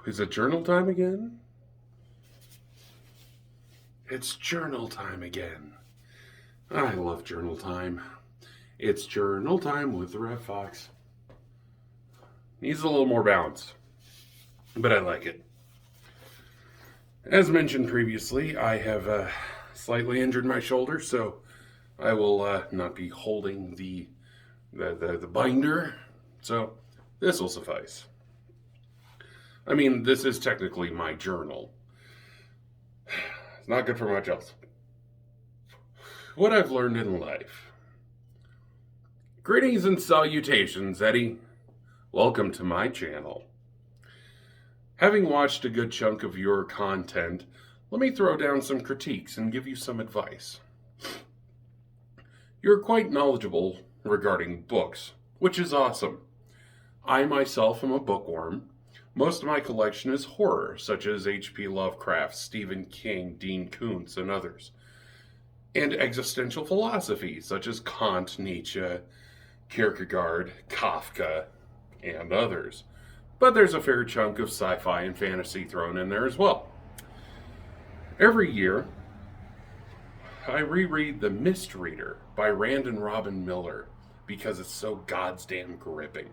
Is it journal time again? It's journal time again. I love journal time. It's journal time with RevFox. Needs a little more balance, but I like it. As mentioned previously, I have slightly injured my shoulder, so I will not be holding the binder. So this will suffice. I mean, this is technically my journal. It's not good for much else. What I've learned in life. Greetings and salutations, Eddie. Welcome to my channel. Having watched a good chunk of your content, let me throw down some critiques and give you some advice. You're quite knowledgeable regarding books, which is awesome. I myself am a bookworm. Most of my collection is horror, such as H.P. Lovecraft, Stephen King, Dean Koontz, and others. And existential philosophy, such as Kant, Nietzsche, Kierkegaard, Kafka, and others. But there's a fair chunk of sci-fi and fantasy thrown in there as well. Every year, I reread The Mist Reader by Rand and Robin Miller because it's so goddamn gripping.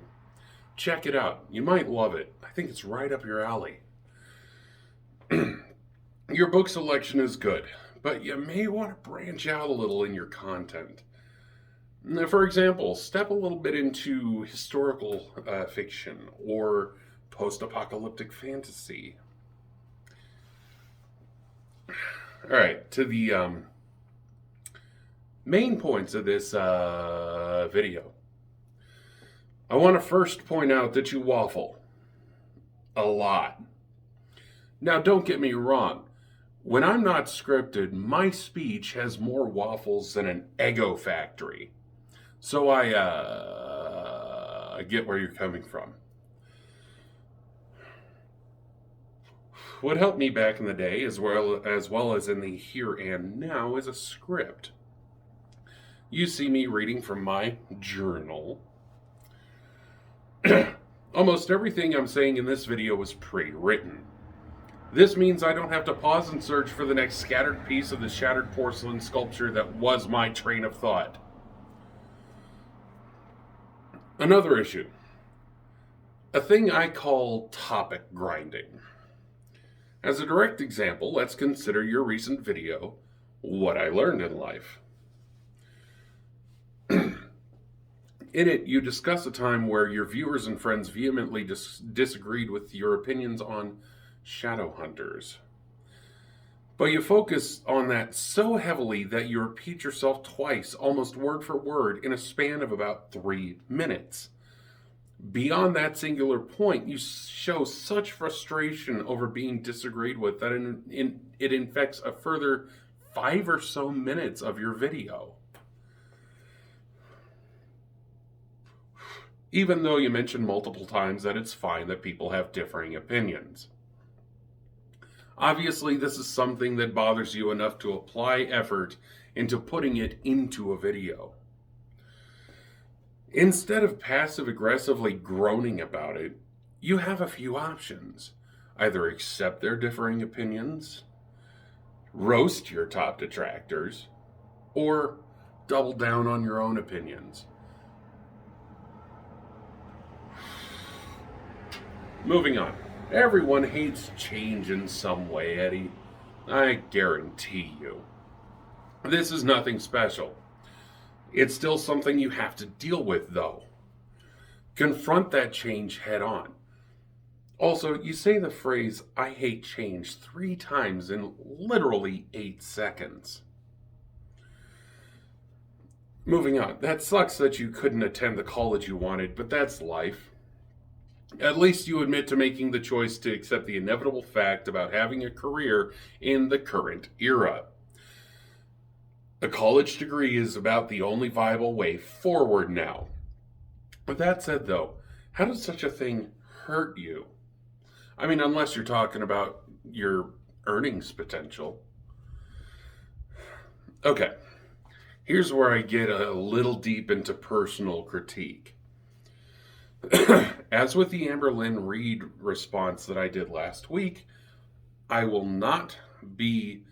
Check it out. You might love it. I think it's right up your alley. Your book selection is good, but you may want to branch out a little in your content. For example, step a little bit into historical fiction or post-apocalyptic fantasy. All right, to the main points of this video. I want to first point out that you waffle a lot. Now, don't get me wrong. When I'm not scripted, my speech has more waffles than an Eggo factory. So I get where you're coming from. What helped me back in the day, as well as in the here and now, is a script. You see me reading from my journal. Almost everything I'm saying in this video was pre-written. This means I don't have to pause and search for the next scattered piece of the shattered porcelain sculpture that was my train of thought. Another issue. A thing I call topic grinding. As a direct example, let's consider your recent video, What I Learned in Life. In it, you discuss a time where your viewers and friends vehemently disagreed with your opinions on shadow hunters. But you focus on that so heavily that you repeat yourself twice, almost word for word, in a span of about 3 minutes. Beyond that singular point, you show such frustration over being disagreed with that it infects a further 5 or so minutes of your video. Even though you mention multiple times that it's fine that people have differing opinions. Obviously, this is something that bothers you enough to apply effort into putting it into a video. Instead of passive-aggressively groaning about it, you have a few options. Either accept their differing opinions, roast your top detractors, or double down on your own opinions. Moving on. Everyone hates change in some way, Eddie. I guarantee you. This is nothing special. It's still something you have to deal with, though. Confront that change head on. Also, you say the phrase, I hate change, 3 times in literally 8 seconds. Moving on. That sucks that you couldn't attend the college you wanted, but that's life. At least you admit to making the choice to accept the inevitable fact about having a career in the current era. A college degree is about the only viable way forward now. With that said, though, how does such a thing hurt you? I mean, unless you're talking about your earnings potential. Okay, here's where I get a little deep into personal critique. As with the Amber Lynn Reed response that I did last week, I will not be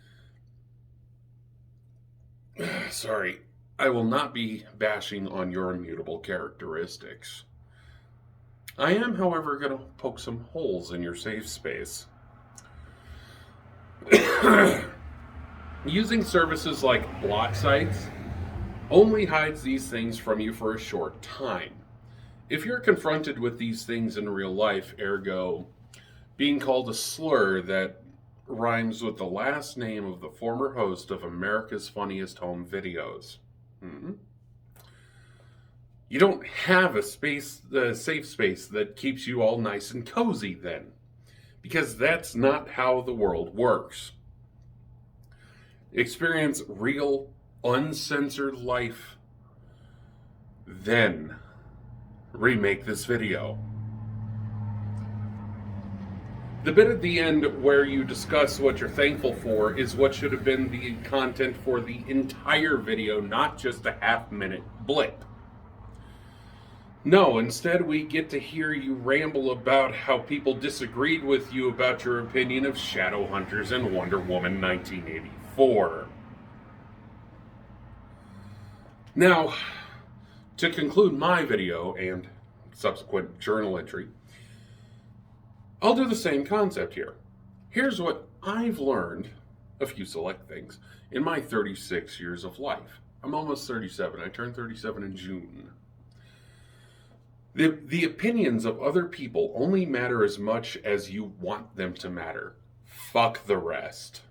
I will not be bashing on your immutable characteristics. I am, however, going to poke some holes in your safe space. Using services like block sites only hides these things from you for a short time. If you're confronted with these things in real life, ergo being called a slur that rhymes with the last name of the former host of America's Funniest Home Videos, you don't have a safe space that keeps you all nice and cozy then, because that's not how the world works. Experience real, uncensored life, then remake this video. The bit at the end where you discuss what you're thankful for is what should have been the content for the entire video, not just a half-minute blip. No, instead we get to hear you ramble about how people disagreed with you about your opinion of Shadowhunters and Wonder Woman 1984. Now, to conclude my video and subsequent journal entry, I'll do the same concept here. Here's what I've learned, a few select things, in my 36 years of life. I'm almost 37. I turned 37 in June. The opinions of other people only matter as much as you want them to matter. Fuck the rest.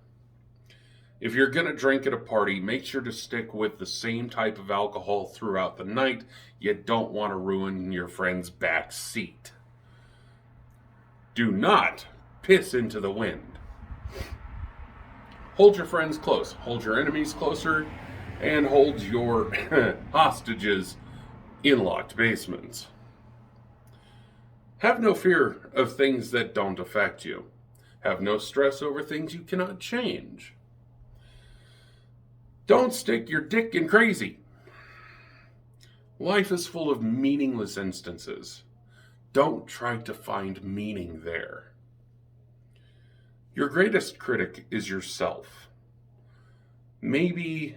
If you're going to drink at a party, make sure to stick with the same type of alcohol throughout the night. You don't want to ruin your friend's back seat. Do not piss into the wind. Hold your friends close. Hold your enemies closer. And hold your hostages in locked basements. Have no fear of things that don't affect you. Have no stress over things you cannot change. Don't stick your dick in crazy. Life is full of meaningless instances. Don't try to find meaning there. Your greatest critic is yourself. Maybe,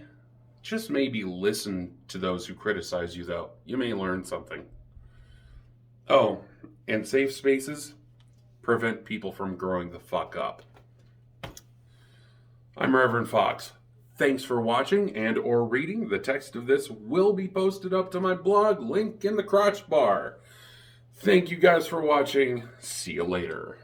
just maybe, listen to those who criticize you, though. You may learn something. Oh, and safe spaces prevent people from growing the fuck up. I'm Reverend Fox. Thanks for watching and or reading. The text of this will be posted up to my blog, link in the crotch bar. Thank you guys for watching. See you later.